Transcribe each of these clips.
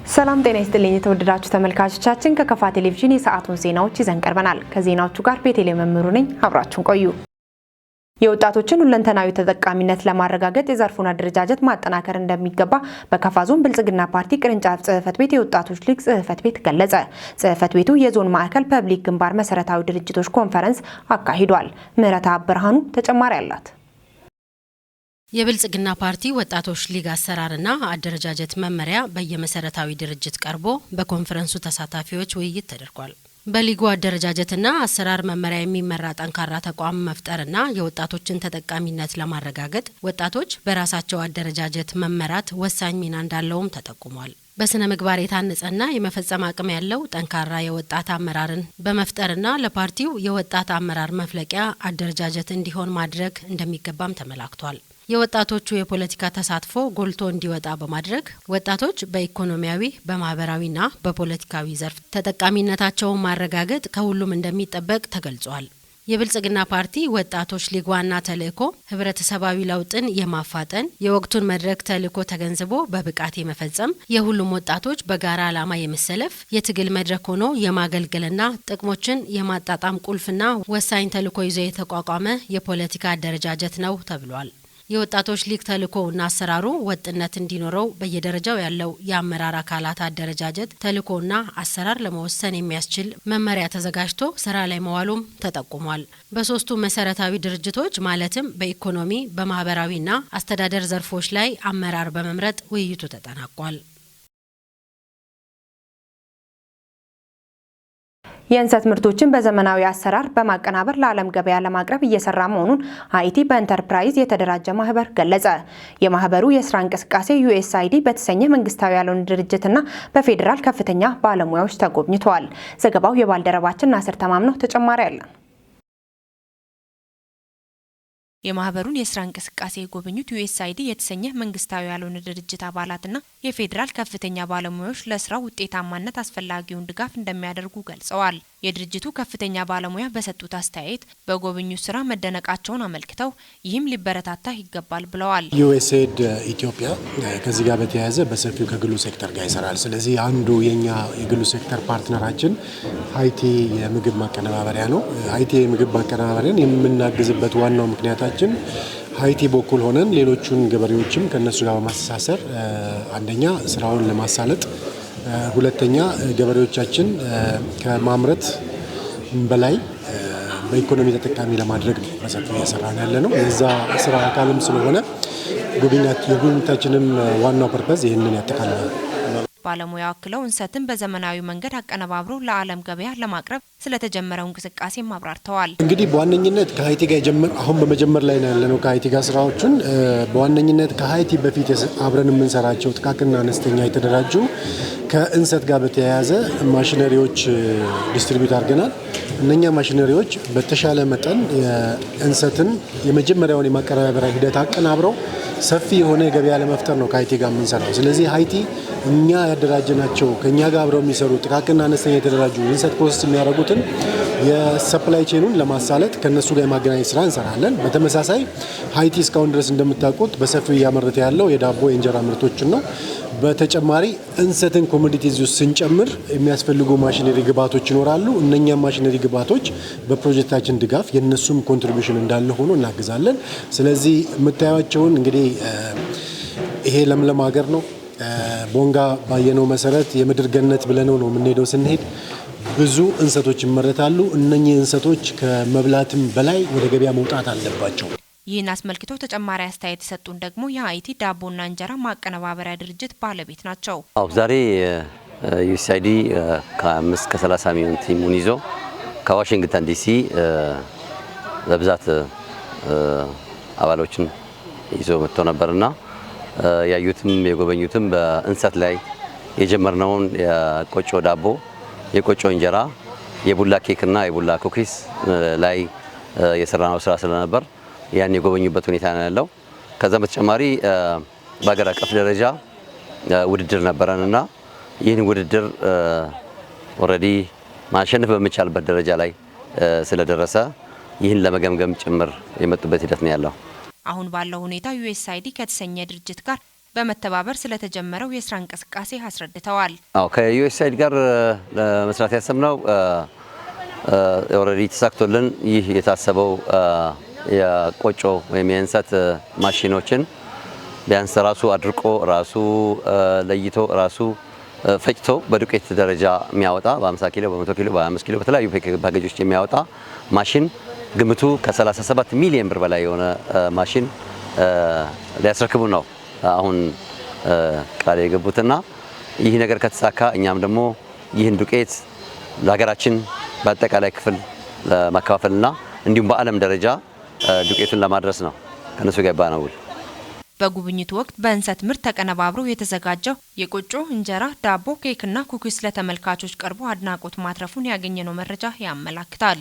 ሰላም ጤና ይስጥልኝ የተወደዳችሁ ተመልካቾቻችን ከከፋ ቴሌቪዥን የሰዓቱን ዜናዎች ይዘን ቀርበናል። ከዜናዎቹ ጋር ቤተልሔም መምሩ ነኝ። አብራችሁን ቆዩ። የወጣቶችን ሁለንተናዊ ተጠቃሚነት ለማረጋገጥ የዘርፉን አደረጃጀት ማጠናከር እንደሚገባ በከፋ ዞን ብልጽግና ፓርቲ ቅርንጫፍ ጽህፈት ቤት የወጣቶች ሊግ ጽህፈት ቤት ገለጸ። ጽህፈት ቤቱ የዞን ማዕከል ፐብሊክ ግንባር መሰረታዊ ድርጅቶች ኮንፈረንስ አካሂዷል። ምህረታ ብርሃኑ ተጨማሪ አላት። የብልጽግና ፓርቲ ወጣቶች ሊግ አሰራርና አደረጃጀት መመሪያ በየመሰረታዊ ድርጅት ቀርቦ በኮንፈረንሱ ተሳታፊዎች ውይይት ተደርጓል። በሊጉ አደረጃጀትና አሰራር መመሪያ የሚመራ ጠንካራ ተቋም መፍጠርና የወጣቶችን ተጠቃሚነት ለማረጋገጥ ወጣቶች በራሳቸው አደረጃጀት መመራት ወሳኝ ሚና እንዳለውም ተጠቁሟል። በስነ ምግባር የታነጸና የመፈጸም አቅም ያለው ጠንካራ የወጣት አመራርን በመፍጠርና ለፓርቲው የወጣት አመራር መፍለቂያ አደረጃጀት እንዲሆን ማድረግ እንደሚገባም ተመላክቷል። የወጣቶቹ የፖለቲካ ተሳትፎ ጎልቶ እንዲወጣ በማድረግ ወጣቶች በኢኮኖሚያዊ በማህበራዊና በፖለቲካዊ ዘርፍ ተጠቃሚነታቸውን ማረጋገጥ ከሁሉም እንደሚጠበቅ ተገልጿል። የብልጽግና ፓርቲ ወጣቶች ሊግ ዋና ተልእኮ ህብረተሰባዊ ለውጥን የማፋጠን የወቅቱን መድረክ ተልእኮ ተገንዝቦ በብቃት የመፈጸም የሁሉም ወጣቶች በጋራ ዓላማ የመሰለፍ የትግል መድረክ ሆኖ የማገልገልና ጥቅሞችን የማጣጣም ቁልፍና ወሳኝ ተልእኮ ይዞ የተቋቋመ የፖለቲካ አደረጃጀት ነው ተብሏል። የወጣቶች ሊግ ተልእኮውና አሰራሩ ወጥነት እንዲኖረው በየደረጃው ያለው የአመራር አካላት አደረጃጀት ተልእኮና አሰራር ለመወሰን የሚያስችል መመሪያ ተዘጋጅቶ ስራ ላይ መዋሉም ተጠቁሟል። በሶስቱ መሰረታዊ ድርጅቶች ማለትም በኢኮኖሚ በማህበራዊና አስተዳደር ዘርፎች ላይ አመራር በመምረጥ ውይይቱ ተጠናቋል። የእንሰት ምርቶችን በዘመናዊ አሰራር በማቀናበር ለዓለም ገበያ ለማቅረብ እየሰራ መሆኑን ሃይቲ በኢንተርፕራይዝ የተደራጀ ማህበር ገለጸ። የማህበሩ የስራ እንቅስቃሴ USAID በተሰኘ መንግስታዊ ያልሆነ ድርጅትና በፌዴራል ከፍተኛ ባለሙያዎች ተጎብኝተዋል። ዘገባው የባልደረባችን ናስር ተማምነው ተጨማሪ አለ። የማህበሩን የስራ እንቅስቃሴ የጎበኙት USAID የተሰኘ መንግስታዊ ያልሆነ ድርጅት አባላትና የፌዴራል ከፍተኛ ባለሙያዎች ለስራው ውጤታማነት አስፈላጊውን ድጋፍ እንደሚያደርጉ ገልጸዋል። የድርጅቱ ከፍተኛ ባለሙያ በሰጡት አስተያየት በጎበኙት ስራ መደነቃቸውን አመልክተው ይህም ሊበረታታ ይገባል ብለዋል። USAID ኢትዮጵያ ከዚህ ጋር በተያያዘ በሰፊው ከግሉ ሴክተር ጋር ይሰራል። ስለዚህ አንዱ የኛ የግሉ ሴክተር ፓርትነራችን ሃይቲ የምግብ ማቀነባበሪያ ነው። ሃይቲ የምግብ ማቀነባበሪያን የምናግዝበት ዋናው ምክንያታችን ሃይቲ በኩል ሆነን ሌሎቹን ገበሬዎችም ከነሱ ጋር በማስተሳሰር አንደኛ ስራውን ለማሳለጥ፣ ሁለተኛ ገበሬዎቻችን ከማምረት በላይ በኢኮኖሚ ተጠቃሚ ለማድረግ ነው በሰፊው እየሰራን ያለ ነው። የዛ ስራ አካልም ስለሆነ የጉብኝታችንም ዋናው ፐርፐዝ ይህንን ያጠቃልላል። ባለሙያው አክለው እንሰትን በዘመናዊ መንገድ አቀነባብሮ ለዓለም ገበያ ለማቅረብ ስለተጀመረው እንቅስቃሴ ማብራርተዋል። እንግዲህ በዋነኝነት ከሃይቲ ጋር አሁን በመጀመር ላይ ነው ያለነው። ከሃይቲ ጋር ስራዎችን በዋነኝነት ከሃይቲ በፊት አብረን የምንሰራቸው ጥቃቅንና አነስተኛ የተደራጁ ከእንሰት ጋር በተያያዘ ማሽነሪዎች ዲስትሪቢዩት አድርገናል። እነኛ ማሽነሪዎች በተሻለ መጠን እንሰትን የመጀመሪያውን የማቀነባበሪያ ሂደት አቀናብረው ሰፊ የሆነ ገበያ ለመፍጠር ነው ከሃይቲ ጋር የምንሰራው። ስለዚህ ሃይቲ እኛ ያደራጀናቸው ከኛ ጋር አብረው የሚሰሩ ጥቃቅንና አነስተኛ የተደራጁ እንሰት ፕሮሰስ የሚያደርጉትን የሰፕላይ ቼኑን ለማሳለጥ ከነሱ ጋር የማገናኘት ስራ እንሰራለን። በተመሳሳይ ሃይቲ እስካሁን ድረስ እንደምታውቁት በሰፊው እያመረተ ያለው የዳቦ የእንጀራ ምርቶችን ነው። በተጨማሪ እንሰትን ኮሞዲቲዝ ውስጥ ስንጨምር የሚያስፈልጉ ማሽነሪ ግብዓቶች ይኖራሉ። እነኛ ማሽነሪ ግብዓቶች በፕሮጀክታችን ድጋፍ የነሱም ኮንትሪቢዩሽን እንዳለ ሆኖ እናግዛለን። ስለዚህ የምታዩቸውን እንግዲህ ይሄ ለምለም ሀገር ነው። ቦንጋ ባየነው መሰረት የምድር ገነት ብለነው ነው የምንሄደው። ስንሄድ ብዙ እንሰቶች ይመረታሉ። እነኚህ እንሰቶች ከመብላትም በላይ ወደ ገበያ መውጣት አለባቸው። ይህን አስመልክተው ተጨማሪ አስተያየት የሰጡን ደግሞ የሃይቲ ዳቦና እንጀራ ማቀነባበሪያ ድርጅት ባለቤት ናቸው። ዛሬ USAID ከ5 እስከ 30 ሚሊዮን ቲሙን ይዞ ከዋሽንግተን DC በብዛት አባሎችን ይዞ መጥቶ ነበርና ያዩትም የጎበኙትም በእንሰት ላይ የጀመርነውን የቆጮ ዳቦ፣ የቆጮ እንጀራ፣ የቡላ ኬክና የቡላ ኩኪስ ላይ የሰራነው ስራ ስለነበር ያን የጎበኙበት ሁኔታ ነው ያለው። ከዛ በተጨማሪ በአገር አቀፍ ደረጃ ውድድር ነበረንና ይህን ውድድር ኦልሬዲ ማሸነፍ በሚቻልበት ደረጃ ላይ ስለደረሰ ይህን ለመገምገም ጭምር የመጡበት ሂደት ነው ያለው። አሁን ባለው ሁኔታ USAID ከተሰኘ ድርጅት ጋር በመተባበር ስለተጀመረው የስራ እንቅስቃሴ አስረድተዋል። ከዩኤስአይዲ ጋር ለመስራት ያሰብነው ኦልሬዲ ተሳክቶልን ይህ የታሰበው የቆጮ ወይም የእንሰት ማሽኖችን ቢያንስ ራሱ አድርቆ ራሱ ለይቶ ራሱ ፈጭቶ በዱቄት ደረጃ የሚያወጣ በ50 ኪሎ በ100 ኪሎ በ25 ኪሎ በተለያዩ ፓኬጆች የሚያወጣ ማሽን ግምቱ ከ37 ሚሊዮን ብር በላይ የሆነ ማሽን ሊያስረክቡ ነው አሁን ቃል የገቡትና ይህ ነገር ከተሳካ እኛም ደግሞ ይህን ዱቄት ለሀገራችን በአጠቃላይ ክፍል ለማከፋፈልና እንዲሁም በዓለም ደረጃ ዱቄቱን ለማድረስ ነው ከነሱ ጋር ባናውል። በጉብኝቱ ወቅት በእንሰት ምርት ተቀነባብሮ የተዘጋጀው የቆጮ እንጀራ፣ ዳቦ፣ ኬክና ኩኪስ ለተመልካቾች ቀርቦ አድናቆት ማትረፉን ያገኘነው መረጃ ያመላክታል።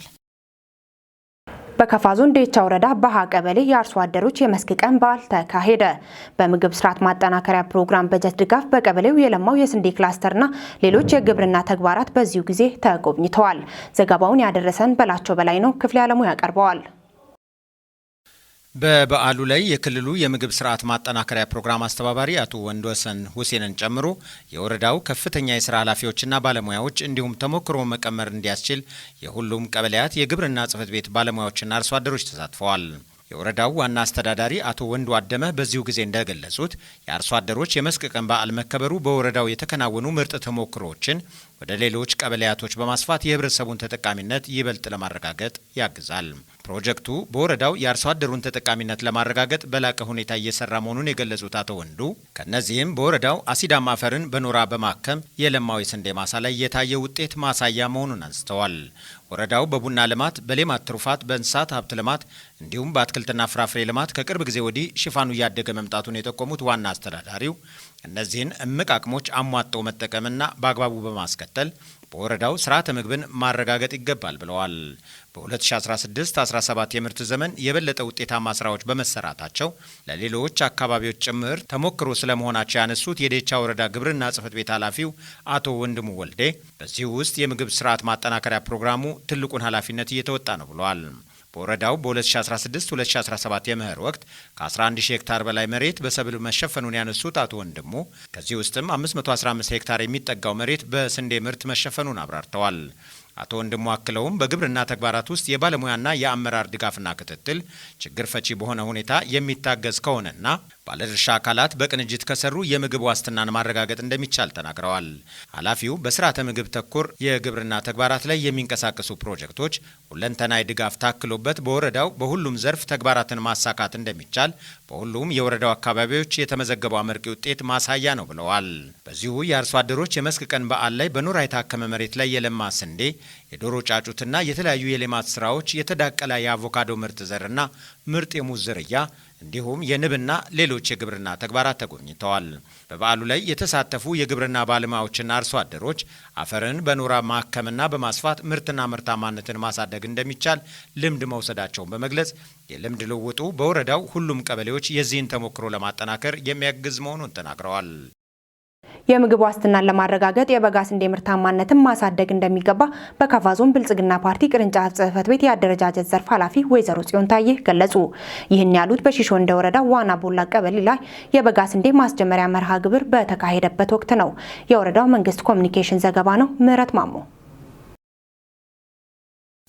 በከፋ ዞን ዴቻ ወረዳ ባሃ ቀበሌ የአርሶ አደሮች የመስክ ቀን በዓል ተካሄደ። በምግብ ስርዓት ማጠናከሪያ ፕሮግራም በጀት ድጋፍ በቀበሌው የለማው የስንዴ ክላስተርና ሌሎች የግብርና ተግባራት በዚሁ ጊዜ ተጎብኝተዋል። ዘገባውን ያደረሰን በላቸው በላይ ነው። ክፍለ ዓለሙ ያቀርበዋል። በበዓሉ ላይ የክልሉ የምግብ ስርዓት ማጠናከሪያ ፕሮግራም አስተባባሪ አቶ ወንድወሰን ሁሴንን ጨምሮ የወረዳው ከፍተኛ የስራ ኃላፊዎችና ባለሙያዎች እንዲሁም ተሞክሮ መቀመር እንዲያስችል የሁሉም ቀበሌያት የግብርና ጽሕፈት ቤት ባለሙያዎችና አርሶ አደሮች ተሳትፈዋል። የወረዳው ዋና አስተዳዳሪ አቶ ወንዱ አደመ በዚሁ ጊዜ እንደገለጹት የአርሶ አደሮች የመስክ ቀን በዓል መከበሩ በወረዳው የተከናወኑ ምርጥ ተሞክሮዎችን ወደ ሌሎች ቀበሌያቶች በማስፋት የህብረተሰቡን ተጠቃሚነት ይበልጥ ለማረጋገጥ ያግዛል። ፕሮጀክቱ በወረዳው የአርሶ አደሩን ተጠቃሚነት ለማረጋገጥ በላቀ ሁኔታ እየሰራ መሆኑን የገለጹት አቶ ወንዱ ከነዚህም በወረዳው አሲዳማ አፈርን በኖራ በማከም የለማው የስንዴ ማሳ ላይ የታየ ውጤት ማሳያ መሆኑን አንስተዋል። ወረዳው በቡና ልማት፣ በሌማት ትሩፋት፣ በእንስሳት ሀብት ልማት እንዲሁም በአትክልትና ፍራፍሬ ልማት ከቅርብ ጊዜ ወዲህ ሽፋኑ እያደገ መምጣቱን የጠቆሙት ዋና አስተዳዳሪው እነዚህን እምቅ አቅሞች አሟጠው መጠቀምና በአግባቡ በማስከተል በወረዳው ስርዓተ ምግብን ማረጋገጥ ይገባል ብለዋል። በ2016-17 የምርት ዘመን የበለጠ ውጤታማ ስራዎች በመሰራታቸው ለሌሎች አካባቢዎች ጭምር ተሞክሮ ስለመሆናቸው ያነሱት የዴቻ ወረዳ ግብርና ጽሕፈት ቤት ኃላፊው አቶ ወንድሙ ወልዴ በዚህ ውስጥ የምግብ ስርዓት ማጠናከሪያ ፕሮግራሙ ትልቁን ኃላፊነት እየተወጣ ነው ብለዋል። በወረዳው በ2016-2017 የመኸር ወቅት ከ11 ሺህ ሄክታር በላይ መሬት በሰብል መሸፈኑን ያነሱት አቶ ወንድሙ ከዚህ ውስጥም 515 ሄክታር የሚጠጋው መሬት በስንዴ ምርት መሸፈኑን አብራርተዋል። አቶ ወንድሙ አክለውም በግብርና ተግባራት ውስጥ የባለሙያና የአመራር ድጋፍና ክትትል ችግር ፈቺ በሆነ ሁኔታ የሚታገዝ ከሆነና ባለድርሻ አካላት በቅንጅት ከሰሩ የምግብ ዋስትናን ማረጋገጥ እንደሚቻል ተናግረዋል። ኃላፊው በስርዓተ ምግብ ተኮር የግብርና ተግባራት ላይ የሚንቀሳቀሱ ፕሮጀክቶች ሁለንተናዊ ድጋፍ ታክሎበት በወረዳው በሁሉም ዘርፍ ተግባራትን ማሳካት እንደሚቻል በሁሉም የወረዳው አካባቢዎች የተመዘገበው አመርቂ ውጤት ማሳያ ነው ብለዋል። በዚሁ የአርሶ አደሮች የመስክ ቀን በዓል ላይ በኖራ የታከመ መሬት ላይ የለማ ስንዴ፣ የዶሮ ጫጩትና የተለያዩ የሌማት ስራዎች፣ የተዳቀለ የአቮካዶ ምርጥ ዘርና ምርጥ የሙዝ ዝርያ እንዲሁም የንብና ሌሎች የግብርና ተግባራት ተጎብኝተዋል። በበዓሉ ላይ የተሳተፉ የግብርና ባለሙያዎችና አርሶ አደሮች አፈርን በኖራ ማከምና በማስፋት ምርትና ምርታማነትን ማሳደግ እንደሚቻል ልምድ መውሰዳቸውን በመግለጽ የልምድ ልውውጡ በወረዳው ሁሉም ቀበሌዎች የዚህን ተሞክሮ ለማጠናከር የሚያግዝ መሆኑን ተናግረዋል። የምግብ ዋስትናን ለማረጋገጥ የበጋ ስንዴ ምርታማነትን ማሳደግ እንደሚገባ በከፋ ዞን ብልጽግና ፓርቲ ቅርንጫፍ ጽሕፈት ቤት የአደረጃጀት ዘርፍ ኃላፊ ወይዘሮ ጽዮን ታዬ ገለጹ። ይህን ያሉት በሺሾ እንደ ወረዳ ዋና ቦላ ቀበሌ ላይ የበጋ ስንዴ ማስጀመሪያ መርሃ ግብር በተካሄደበት ወቅት ነው። የወረዳው መንግስት ኮሚኒኬሽን ዘገባ ነው። ምህረት ማሞ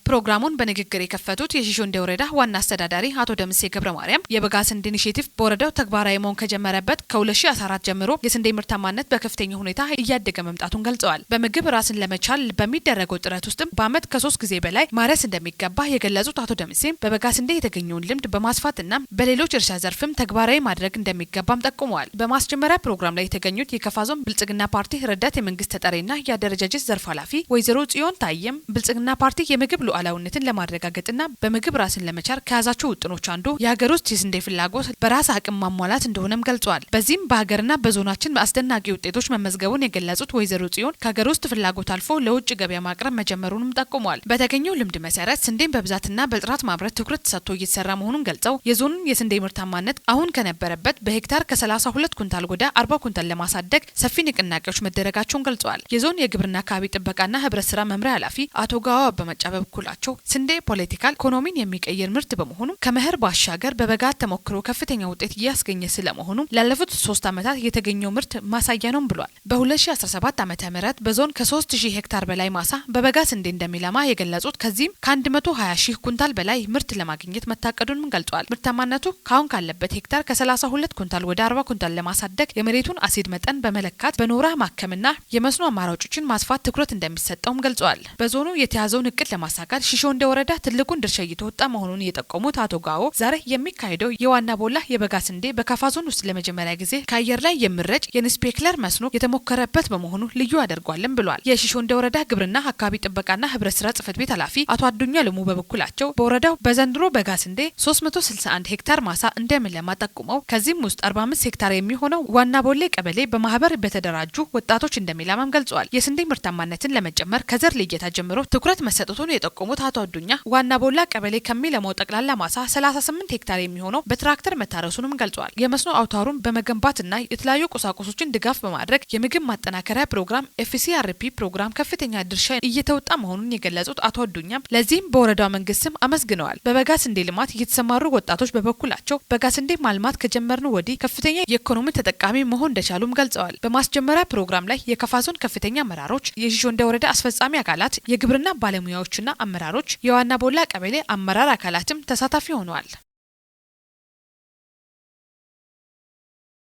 ፕሮግራሙን በንግግር የከፈቱት የሺሾ እንደ ወረዳ ዋና አስተዳዳሪ አቶ ደምሴ ገብረ ማርያም የበጋ ስንዴ ኢኒሼቲቭ በወረዳው ተግባራዊ መሆን ከጀመረበት ከ2014 ጀምሮ የስንዴ ምርታማነት በከፍተኛ ሁኔታ እያደገ መምጣቱን ገልጸዋል። በምግብ ራስን ለመቻል በሚደረገው ጥረት ውስጥም በዓመት ከ3 ጊዜ በላይ ማረስ እንደሚገባ የገለጹት አቶ ደምሴ በበጋ ስንዴ የተገኘውን ልምድ በማስፋትና በሌሎች እርሻ ዘርፍም ተግባራዊ ማድረግ እንደሚገባም ጠቁመዋል። በማስጀመሪያ ፕሮግራም ላይ የተገኙት የከፋ ዞን ብልጽግና ፓርቲ ረዳት የመንግስት ተጠሪና የአደረጃጀት ዘርፍ ኃላፊ ወይዘሮ ጽዮን ታዬም ብልጽግና ፓርቲ የምግብ ሉዓላዊነትን ለማረጋገጥና በምግብ ራስን ለመቻል ከያዛቸው ውጥኖች አንዱ የሀገር ውስጥ የስንዴ ፍላጎት በራስ አቅም ማሟላት እንደሆነም ገልጿል። በዚህም በሀገርና በዞናችን አስደናቂ ውጤቶች መመዝገቡን የገለጹት ወይዘሮ ጽዮን ከሀገር ውስጥ ፍላጎት አልፎ ለውጭ ገበያ ማቅረብ መጀመሩንም ጠቁመዋል። በተገኘው ልምድ መሰረት ስንዴን በብዛትና በጥራት ማምረት ትኩረት ተሰጥቶ እየተሰራ መሆኑን ገልጸው የዞኑን የስንዴ ምርታማነት አሁን ከነበረበት በሄክታር ከ32 ኩንታል ወደ 40 ኩንታል ለማሳደግ ሰፊ ንቅናቄዎች መደረጋቸውን ገልጸዋል። የዞን የግብርና አካባቢ ጥበቃና ህብረት ስራ መምሪያ ኃላፊ አቶ ጋዋ በመጫ በኩል በበኩላቸው ስንዴ ፖለቲካል ኢኮኖሚን የሚቀይር ምርት በመሆኑ ከመኸር ባሻገር በበጋ ተሞክሮ ከፍተኛ ውጤት እያስገኘ ስለመሆኑ ላለፉት 3 ዓመታት የተገኘው ምርት ማሳያ ነው ብሏል። በ2017 ዓመተ ምህረት በዞን ከ3000 ሄክታር በላይ ማሳ በበጋ ስንዴ እንደሚለማ የገለጹት ከዚህም ከ120,000 ኩንታል በላይ ምርት ለማግኘት መታቀዱንም ገልጿል። ምርታማነቱ ካሁን ካለበት ሄክታር ከ32 ኩንታል ወደ 40 ኩንታል ለማሳደግ የመሬቱን አሲድ መጠን በመለካት በኖራ ማከምና የመስኖ አማራጮችን ማስፋት ትኩረት እንደሚሰጠውም ገልጿል። በዞኑ የተያዘውን እቅድ ለማሳካት ሺሾ እንደ ወረዳ ትልቁን ድርሻ እየተወጣ መሆኑን የጠቆሙት አቶ ጋዎ ዛሬ የሚካሄደው የዋና ቦላ የበጋ ስንዴ በካፋ ዞን ውስጥ ለመጀመሪያ ጊዜ ከአየር ላይ የሚረጭ የኢንስፔክለር መስኖ የተሞከረበት በመሆኑ ልዩ ያደርጓልም ብሏል። የሺሾ እንደ ወረዳ ግብርና አካባቢ ጥበቃና ህብረት ስራ ጽህፈት ቤት ኃላፊ አቶ አዱኛ ለሙ በበኩላቸው በወረዳው በዘንድሮ በጋ ስንዴ 361 ሄክታር ማሳ እንደሚለማ ጠቁመው ከዚህም ውስጥ 45 ሄክታር የሚሆነው ዋና ቦሌ ቀበሌ በማህበር በተደራጁ ወጣቶች እንደሚለማም ገልጸዋል። የስንዴ ምርታማነትን ለመጨመር ከዘር ልየታ ጀምሮ ትኩረት መሰጠቱን የጠቆሙት አቶ አዱኛ ዋና ቦላ ቀበሌ ከሚለማው ጠቅላላ ማሳ 38 ሄክታር የሚሆነው በትራክተር መታረሱንም ገልጿል። የመስኖ አውታሩን በመገንባትና የተለያዩ ቁሳቁሶችን ድጋፍ በማድረግ የምግብ ማጠናከሪያ ፕሮግራም FCRP ፕሮግራም ከፍተኛ ድርሻ እየተወጣ መሆኑን የገለጹት አቶ አዱኛም ለዚህም በወረዳው መንግስትም አመስግነዋል። በበጋ ስንዴ ልማት የተሰማሩ ወጣቶች በበኩላቸው በጋ ስንዴ ማልማት ከጀመርን ወዲህ ከፍተኛ የኢኮኖሚ ተጠቃሚ መሆን እንደቻሉም ገልጸዋል። በማስጀመሪያ ፕሮግራም ላይ የካፋ ዞን ከፍተኛ አመራሮች፣ የሺሾ እንደ ወረዳ አስፈጻሚ አካላት፣ የግብርና ባለሙያዎችና አመራሮች፣ የዋና ቦላ ቀበሌ አመራር አካላትም ተሳታፊ ሆነዋል።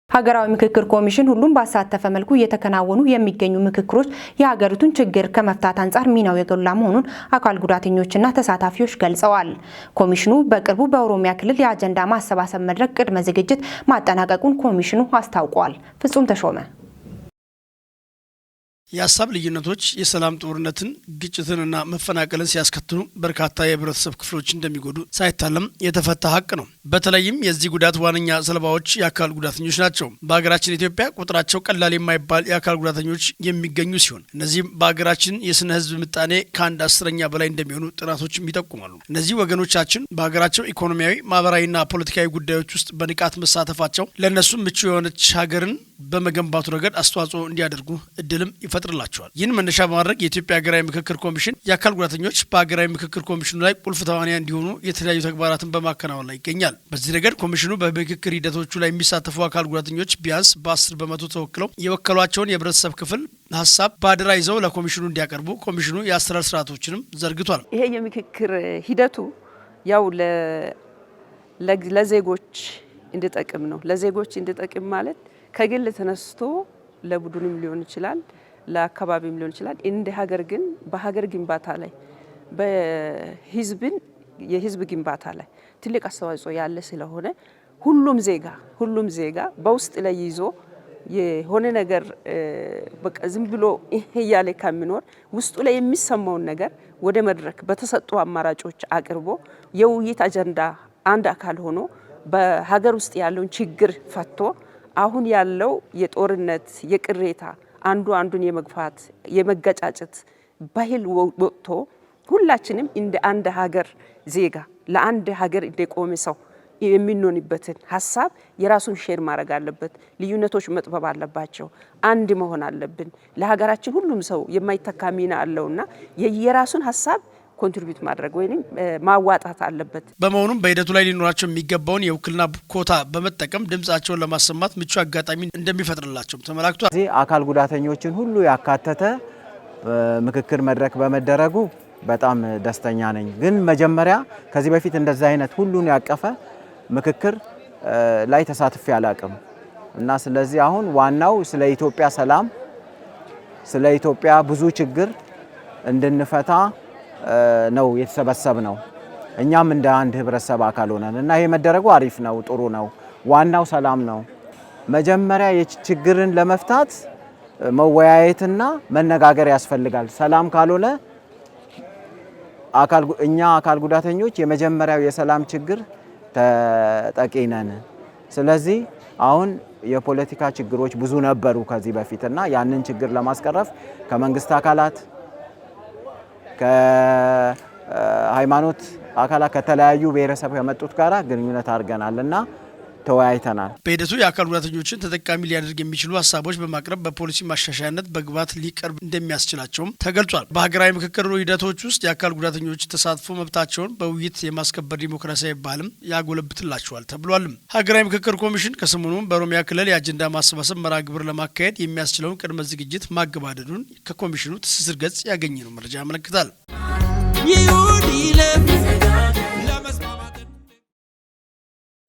ሀገራዊ ምክክር ኮሚሽን ሁሉም ባሳተፈ መልኩ እየተከናወኑ የሚገኙ ምክክሮች የሀገሪቱን ችግር ከመፍታት አንጻር ሚናው የጎላ መሆኑን አካል ጉዳተኞችና ተሳታፊዎች ገልጸዋል። ኮሚሽኑ በቅርቡ በኦሮሚያ ክልል የአጀንዳ ማሰባሰብ መድረክ ቅድመ ዝግጅት ማጠናቀቁን ኮሚሽኑ አስታውቋል። ፍጹም ተሾመ የሀሳብ ልዩነቶች የሰላም ጦርነትን ግጭትንና መፈናቀልን ሲያስከትሉ በርካታ የህብረተሰብ ክፍሎች እንደሚጎዱ ሳይታለም የተፈታ ሀቅ ነው። በተለይም የዚህ ጉዳት ዋነኛ ሰለባዎች የአካል ጉዳተኞች ናቸው። በሀገራችን ኢትዮጵያ ቁጥራቸው ቀላል የማይባል የአካል ጉዳተኞች የሚገኙ ሲሆን እነዚህም በሀገራችን የስነ ህዝብ ምጣኔ ከ1 10ኛ በላይ እንደሚሆኑ ጥናቶችም ይጠቁማሉ። እነዚህ ወገኖቻችን በሀገራቸው ኢኮኖሚያዊ፣ ማህበራዊና ፖለቲካዊ ጉዳዮች ውስጥ በንቃት መሳተፋቸው ለእነሱም ምቹ የሆነች ሀገርን በመገንባቱ ረገድ አስተዋጽኦ እንዲያደርጉ እድልም ይፈጥርላቸዋል። ይህን መነሻ በማድረግ የኢትዮጵያ ሀገራዊ ምክክር ኮሚሽን የአካል ጉዳተኞች በሀገራዊ ምክክር ኮሚሽኑ ላይ ቁልፍ ተዋንያን እንዲሆኑ የተለያዩ ተግባራትን በማከናወን ላይ ይገኛል። በዚህ ረገድ ኮሚሽኑ በምክክር ሂደቶቹ ላይ የሚሳተፉ አካል ጉዳተኞች ቢያንስ በ10 በመቶ ተወክለው የወከሏቸውን የህብረተሰብ ክፍል ሀሳብ በአደራ ይዘው ለኮሚሽኑ እንዲያቀርቡ ኮሚሽኑ የአሰራር ስርዓቶችንም ዘርግቷል። ይሄ የምክክር ሂደቱ ያው ለዜጎች እንዲጠቅም ነው። ለዜጎች እንዲጠቅም ማለት ከግል ተነስቶ ለቡድንም ሊሆን ይችላል፣ ለአካባቢም ሊሆን ይችላል። እንደ ሀገር ግን በሀገር ግንባታ ላይ የህዝብ ግንባታ ላይ ትልቅ አስተዋጽኦ ያለ ስለሆነ ሁሉም ዜጋ በውስጥ ላይ ይዞ የሆነ ነገር በቃ ዝም ብሎ እያለ ከሚኖር ውስጡ ላይ የሚሰማውን ነገር ወደ መድረክ በተሰጡ አማራጮች አቅርቦ የውይይት አጀንዳ አንድ አካል ሆኖ በሀገር ውስጥ ያለውን ችግር ፈቶ አሁን ያለው የጦርነት የቅሬታ አንዱ አንዱን የመግፋት የመገጫጨት ባህል ወጥቶ ሁላችንም እንደ አንድ ሀገር ዜጋ ለአንድ ሀገር እንደቆመ ሰው የሚኖንበትን ሀሳብ የራሱን ሼር ማድረግ አለበት። ልዩነቶች መጥበብ አለባቸው። አንድ መሆን አለብን። ለሀገራችን ሁሉም ሰው የማይተካ ሚና አለውና የራሱን ሀሳብ ኮንትሪቢዩት ማድረግ ወይም ማዋጣት አለበት። በመሆኑም በሂደቱ ላይ ሊኖራቸው የሚገባውን የውክልና ኮታ በመጠቀም ድምጻቸውን ለማሰማት ምቹ አጋጣሚ እንደሚፈጥርላቸው ተመላክቷል። እዚህ አካል ጉዳተኞችን ሁሉ ያካተተ ምክክር መድረክ በመደረጉ በጣም ደስተኛ ነኝ። ግን መጀመሪያ ከዚህ በፊት እንደዛ አይነት ሁሉን ያቀፈ ምክክር ላይ ተሳትፌ አላቅም እና ስለዚህ አሁን ዋናው ስለ ኢትዮጵያ ሰላም፣ ስለ ኢትዮጵያ ብዙ ችግር እንድንፈታ ነው የተሰበሰብ ነው። እኛም እንደ አንድ ህብረተሰብ አካል ሆነን እና ይሄ መደረጉ አሪፍ ነው፣ ጥሩ ነው። ዋናው ሰላም ነው። መጀመሪያ የችግርን ለመፍታት መወያየትና መነጋገር ያስፈልጋል። ሰላም ካልሆነ እኛ አካል ጉዳተኞች የመጀመሪያው የሰላም ችግር ተጠቂ ነን። ስለዚህ አሁን የፖለቲካ ችግሮች ብዙ ነበሩ ከዚህ በፊትና ያንን ችግር ለማስቀረፍ ከመንግስት አካላት ከሃይማኖት አካላት ከተለያዩ ብሔረሰብ ከመጡት ጋራ ግንኙነት አድርገናልና ተወያይተናል። በሂደቱ የአካል ጉዳተኞችን ተጠቃሚ ሊያደርግ የሚችሉ ሀሳቦች በማቅረብ በፖሊሲ ማሻሻያነት በግብዓት ሊቀርብ እንደሚያስችላቸውም ተገልጿል። በሀገራዊ ምክክር ሂደቶች ውስጥ የአካል ጉዳተኞች ተሳትፎ መብታቸውን በውይይት የማስከበር ዲሞክራሲያዊ ባህልም ያጎለብትላቸዋል ተብሏል። ሀገራዊ ምክክር ኮሚሽን ከሰሞኑ በኦሮሚያ ክልል የአጀንዳ ማሰባሰብ መርሃ ግብር ለማካሄድ የሚያስችለውን ቅድመ ዝግጅት ማገባደዱን ከኮሚሽኑ ትስስር ገጽ ያገኘነው መረጃ ያመለክታል።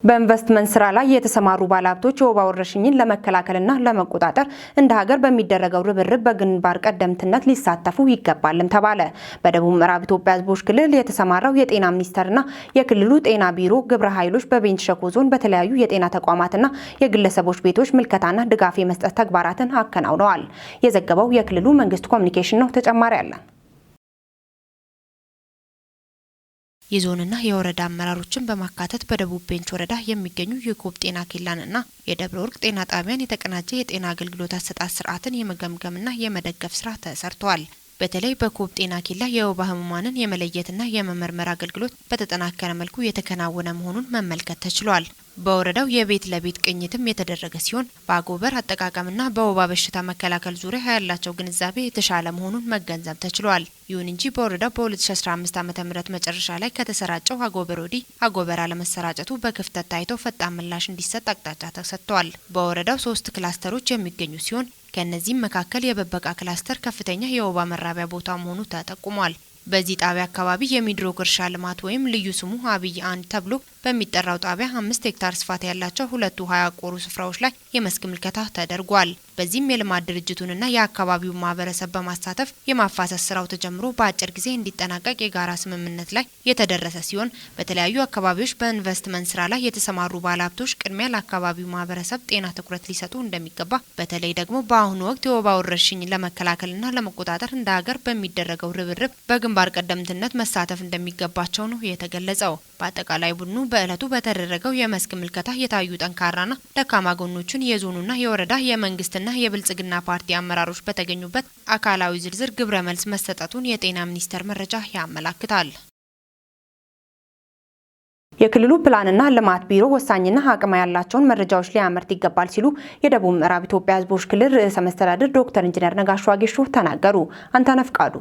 በኢንቨስትመንት ስራ ላይ የተሰማሩ ባለሀብቶች የወባ ወረርሽኝን ለመከላከልና ለመቆጣጠር እንደ ሀገር በሚደረገው ርብርብ በግንባር ቀደምትነት ሊሳተፉ ይገባልም ተባለ። በደቡብ ምዕራብ ኢትዮጵያ ሕዝቦች ክልል የተሰማራው የጤና ሚኒስቴርና የክልሉ ጤና ቢሮ ግብረ ኃይሎች በቤንች ሸኮ ዞን በተለያዩ የጤና ተቋማትና የግለሰቦች ቤቶች ምልከታና ድጋፍ የመስጠት ተግባራትን አከናውነዋል። የዘገበው የክልሉ መንግስት ኮሚኒኬሽን ነው። ተጨማሪ አለን። የዞንና የወረዳ አመራሮችን በማካተት በደቡብ ቤንች ወረዳ የሚገኙ የኮብ ጤና ኬላንና የደብረ ወርቅ ጤና ጣቢያን የተቀናጀ የጤና አገልግሎት አሰጣጥ ስርዓትን የመገምገምና የመደገፍ ስራ ተሰርቷል። በተለይ በኮብ ጤና ኬላ የወባ ህሙማንን የመለየትና የመመርመር አገልግሎት በተጠናከረ መልኩ የተከናወነ መሆኑን መመልከት ተችሏል። በወረዳው የቤት ለቤት ቅኝትም የተደረገ ሲሆን በአጎበር አጠቃቀምና በወባ በሽታ መከላከል ዙሪያ ያላቸው ግንዛቤ የተሻለ መሆኑን መገንዘብ ተችሏል። ይሁን እንጂ በወረዳው በ2015 ዓ.ም መጨረሻ ላይ ከተሰራጨው አጎበር ወዲህ አጎበር አለመሰራጨቱ በክፍተት ታይቶ ፈጣን ምላሽ እንዲሰጥ አቅጣጫ ተሰጥቷል። በወረዳው 3 ክላስተሮች የሚገኙ ሲሆን ከነዚህም መካከል የበበቃ ክላስተር ከፍተኛ የወባ መራቢያ ቦታ መሆኑ ተጠቁሟል። በዚህ ጣቢያ አካባቢ የሚድሮግ እርሻ ልማት ወይም ልዩ ስሙ አብይ 1 ተብሎ በሚጠራው ጣቢያ 5 ሄክታር ስፋት ያላቸው 2 ውሃ ያቆሩ ስፍራዎች ላይ የመስክ ምልከታ ተደርጓል። በዚህም የልማት ድርጅቱንና የአካባቢውን ማህበረሰብ በማሳተፍ የማፋሰስ ስራው ተጀምሮ በአጭር ጊዜ እንዲጠናቀቅ የጋራ ስምምነት ላይ የተደረሰ ሲሆን በተለያዩ አካባቢዎች በኢንቨስትመንት ስራ ላይ የተሰማሩ ባለሀብቶች ቅድሚያ ለአካባቢው ማህበረሰብ ጤና ትኩረት ሊሰጡ እንደሚገባ፣ በተለይ ደግሞ በአሁኑ ወቅት የወባ ወረርሽኝ ለመከላከልና ለመቆጣጠር እንደ ሀገር በሚደረገው ርብርብ በግንባር ቀደምትነት መሳተፍ እንደሚገባቸው ነው የተገለጸው። በአጠቃላይ ቡድኑ በእለቱ በተደረገው የመስክ ምልከታ የታዩ ጠንካራና ደካማ ጎኖችን የዞኑና የወረዳ የመንግስትና የብልጽግና ፓርቲ አመራሮች በተገኙበት አካላዊ ዝርዝር ግብረ መልስ መሰጠቱን የጤና ሚኒስቴር መረጃ ያመለክታል። የክልሉ ፕላንና ልማት ቢሮ ወሳኝና አቅም ያላቸውን መረጃዎች ሊያመርት ይገባል ሲሉ የደቡብ ምዕራብ ኢትዮጵያ ሕዝቦች ክልል ርዕሰ መስተዳድር ዶክተር ኢንጂነር ነጋሽ ዋጌሾ ተናገሩ። አንተነህ ፍቃዱ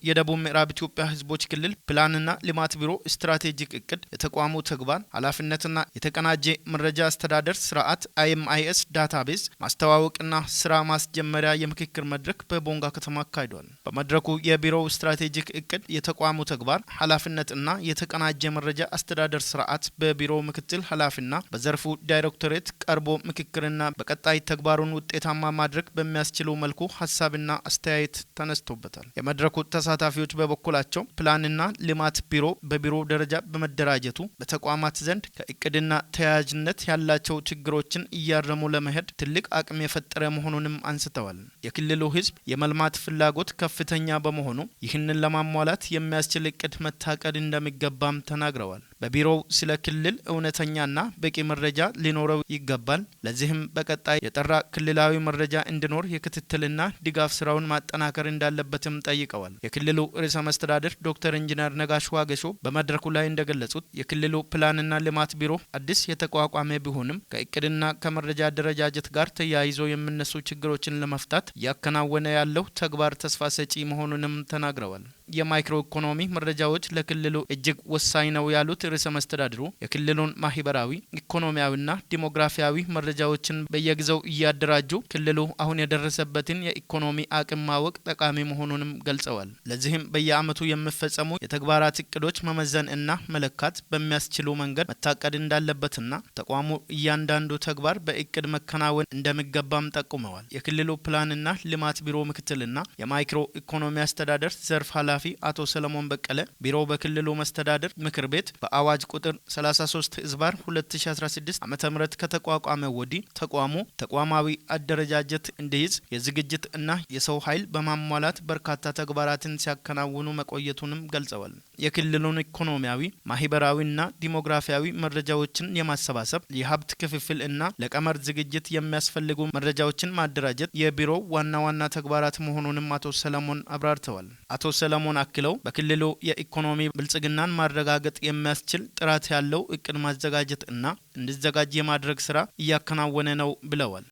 የደቡብ ምዕራብ ኢትዮጵያ ሕዝቦች ክልል ፕላንና ልማት ቢሮ ስትራቴጂክ እቅድ የተቋሙ ተግባር ኃላፊነትና የተቀናጀ መረጃ አስተዳደር ስርዓት IMIS ዳታቤዝ ማስተዋወቅና ስራ ማስጀመሪያ የምክክር መድረክ በቦንጋ ከተማ አካሂዷል። በመድረኩ የቢሮው ስትራቴጂክ እቅድ የተቋሙ ተግባር ኃላፊነትና የተቀናጀ መረጃ አስተዳደር ስርዓት በቢሮው ምክትል ኃላፊና በዘርፉ ዳይሬክቶሬት ቀርቦ ምክክርና በቀጣይ ተግባሩን ውጤታማ ማድረግ በሚያስችለው መልኩ ሀሳብና አስተያየት ተነስቶበታል። የመድረኩ ተሳታፊዎች በበኩላቸው ፕላንና ልማት ቢሮ በቢሮ ደረጃ በመደራጀቱ በተቋማት ዘንድ ከእቅድና ተያያዥነት ያላቸው ችግሮችን እያረሙ ለመሄድ ትልቅ አቅም የፈጠረ መሆኑንም አንስተዋል። የክልሉ ሕዝብ የመልማት ፍላጎት ከፍተኛ በመሆኑ ይህንን ለማሟላት የሚያስችል እቅድ መታቀድ እንደሚገባም ተናግረዋል። በቢሮው ስለ ክልል እውነተኛና በቂ መረጃ ሊኖረው ይገባል። ለዚህም በቀጣይ የጠራ ክልላዊ መረጃ እንዲኖር የክትትልና ድጋፍ ስራውን ማጠናከር እንዳለበትም ጠይቀዋል። የክልሉ ርዕሰ መስተዳድር ዶክተር ኢንጂነር ነጋሽ ዋጌሾ በመድረኩ ላይ እንደገለጹት የክልሉ ፕላንና ልማት ቢሮ አዲስ የተቋቋመ ቢሆንም ከእቅድና ከመረጃ አደረጃጀት ጋር ተያይዞ የሚነሱ ችግሮችን ለመፍታት እያከናወነ ያለው ተግባር ተስፋ ሰጪ መሆኑንም ተናግረዋል። የማይክሮ ኢኮኖሚ መረጃዎች ለክልሉ እጅግ ወሳኝ ነው ያሉት ርዕሰ መስተዳድሩ የክልሉን ማህበራዊ፣ ኢኮኖሚያዊና ዲሞግራፊያዊ መረጃዎችን በየጊዜው እያደራጁ ክልሉ አሁን የደረሰበትን የኢኮኖሚ አቅም ማወቅ ጠቃሚ መሆኑንም ገልጸዋል። ለዚህም በየዓመቱ የሚፈጸሙ የተግባራት እቅዶች መመዘን እና መለካት በሚያስችሉ መንገድ መታቀድ እንዳለበትና ተቋሙ እያንዳንዱ ተግባር በእቅድ መከናወን እንደሚገባም ጠቁመዋል። የክልሉ ፕላንና ልማት ቢሮ ምክትልና የማይክሮ ኢኮኖሚ አስተዳደር ዘርፍ ኃላፊ አቶ ሰለሞን በቀለ ቢሮው በክልሉ መስተዳድር ምክር ቤት በአዋጅ ቁጥር 33/2016 ዓ.ም ከተቋቋመ ወዲህ ተቋሙ ተቋማዊ አደረጃጀት እንዲይዝ የዝግጅት እና የሰው ኃይል በማሟላት በርካታ ተግባራትን ሲያከናውኑ መቆየቱንም ገልጸዋል። የክልሉን ኢኮኖሚያዊ፣ ማህበራዊና ዲሞግራፊያዊ መረጃዎችን የማሰባሰብ የሀብት ክፍፍል እና ለቀመር ዝግጅት የሚያስፈልጉ መረጃዎችን ማደራጀት የቢሮው ዋና ተግባራት መሆኑንም አቶ ሰለሞን አብራርተዋል። አቶ ሰለሞን አክለው በክልሉ የኢኮኖሚ ብልጽግናን ማረጋገጥ የሚያስችል ጥራት ያለው እቅድ ማዘጋጀት እና እንዲዘጋጅ የማድረግ ስራ እያከናወነ ነው ብለዋል።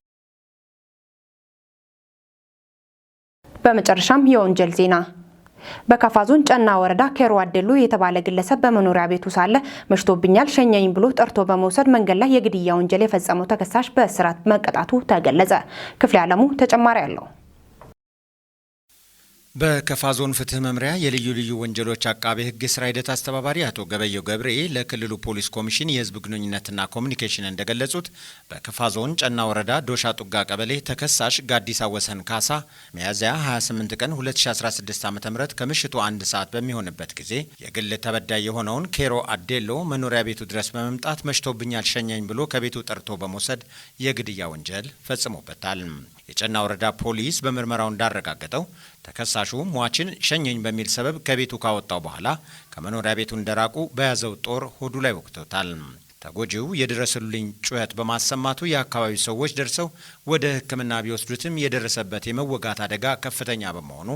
በመጨረሻም የወንጀል ዜና። በካፋ ዞን ጨና ወረዳ ኬሮ አደሉ የተባለ ግለሰብ በመኖሪያ ቤቱ ሳለ መሽቶብኛል ሸኘኝ ብሎ ጠርቶ በመውሰድ መንገድ ላይ የግድያ ወንጀል የፈጸመው ተከሳሽ በእስራት መቀጣቱ ተገለጸ። ክፍለ ዓለሙ ተጨማሪ አለው። በካፋ ዞን ፍትህ መምሪያ የልዩ ልዩ ወንጀሎች አቃቤ ህግ የስራ ሂደት አስተባባሪ አቶ ገበየው ገብሬ ለክልሉ ፖሊስ ኮሚሽን የህዝብ ግንኙነትና ኮሚኒኬሽን እንደገለጹት በካፋ ዞን ጨና ወረዳ ዶሻ ጡጋ ቀበሌ ተከሳሽ ጋዲሳ ወሰን ካሳ ሚያዝያ 28 ቀን 2016 ዓ.ም ከምሽቱ 1 ሰዓት በሚሆንበት ጊዜ የግል ተበዳይ የሆነውን ኬሮ አዴሎ መኖሪያ ቤቱ ድረስ በመምጣት መሽቶብኛል ሸኘኝ ብሎ ከቤቱ ጠርቶ በመውሰድ የግድያ ወንጀል ፈጽሞበታል። የጨና ወረዳ ፖሊስ በምርመራው እንዳረጋገጠው ተከሳሹ ሟችን ሸኘኝ በሚል ሰበብ ከቤቱ ካወጣው በኋላ ከመኖሪያ ቤቱ እንደራቁ በያዘው ጦር ሆዱ ላይ ወቅቶታል። ተጎጂው የድረሱልኝ ጩኸት በማሰማቱ የአካባቢው ሰዎች ደርሰው ወደ ሕክምና ቢወስዱትም የደረሰበት የመወጋት አደጋ ከፍተኛ በመሆኑ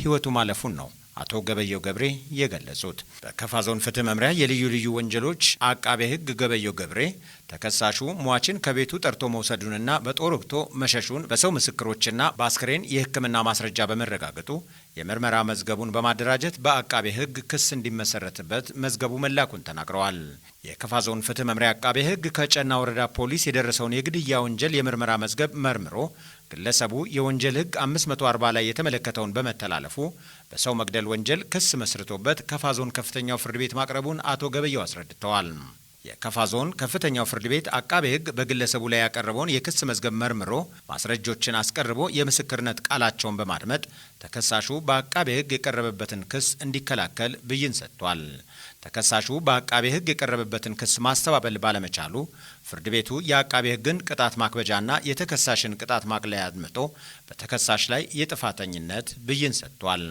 ሕይወቱ ማለፉን ነው አቶ ገበየው ገብሬ የገለጹት። በካፋ ዞን ፍትህ መምሪያ የልዩ ልዩ ወንጀሎች አቃቤ ህግ ገበየው ገብሬ ተከሳሹ ሟችን ከቤቱ ጠርቶ መውሰዱንና በጦር ወግቶ መሸሹን በሰው ምስክሮችና በአስክሬን የህክምና ማስረጃ በመረጋገጡ የምርመራ መዝገቡን በማደራጀት በአቃቤ ህግ ክስ እንዲመሰረትበት መዝገቡ መላኩን ተናግረዋል። የካፋ ዞን ፍትህ መምሪያ አቃቤ ህግ ከጨና ወረዳ ፖሊስ የደረሰውን የግድያ ወንጀል የምርመራ መዝገብ መርምሮ ግለሰቡ የወንጀል ህግ 540 ላይ የተመለከተውን በመተላለፉ በሰው መግደል ወንጀል ክስ መስርቶበት ካፋ ዞን ከፍተኛው ፍርድ ቤት ማቅረቡን አቶ ገበየው አስረድተዋል። የካፋ ዞን ከፍተኛው ፍርድ ቤት አቃቤ ህግ በግለሰቡ ላይ ያቀረበውን የክስ መዝገብ መርምሮ ማስረጃዎችን አስቀርቦ የምስክርነት ቃላቸውን በማድመጥ ተከሳሹ በአቃቤ ህግ የቀረበበትን ክስ እንዲከላከል ብይን ሰጥቷል። ተከሳሹ በአቃቤ ህግ የቀረበበትን ክስ ማስተባበል ባለመቻሉ ፍርድ ቤቱ የአቃቤ ህግን ቅጣት ማክበጃና የተከሳሽን ቅጣት ማቅለያ አድምጦ በተከሳሽ ላይ የጥፋተኝነት ብይን ሰጥቷል።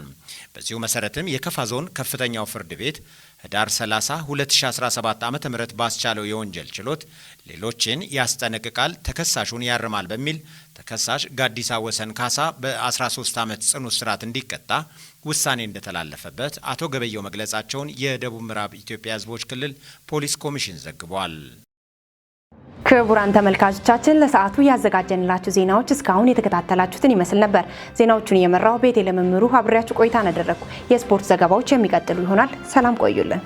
በዚሁ መሰረትም የካፋ ዞን ከፍተኛው ፍርድ ቤት ህዳር 30 2017 ዓ.ም ባስቻለው የወንጀል ችሎት ሌሎችን ያስጠነቅቃል፣ ተከሳሹን ያርማል በሚል ተከሳሽ ጋዲሳ ወሰን ካሳ በ13 ዓመት ጽኑ እስራት እንዲቀጣ ውሳኔ እንደተላለፈበት አቶ ገበየው መግለጻቸውን የደቡብ ምዕራብ ኢትዮጵያ ህዝቦች ክልል ፖሊስ ኮሚሽን ዘግቧል። ክቡራን ተመልካቾቻችን ለሰዓቱ ያዘጋጀንላችሁ ዜናዎች እስካሁን የተከታተላችሁትን ይመስል ነበር። ዜናዎቹን እየመራው ቤቴ ለመምሩ አብሬያችሁ ቆይታ አደረግኩ። የስፖርት ዘገባዎች የሚቀጥሉ ይሆናል። ሰላም ቆዩልን።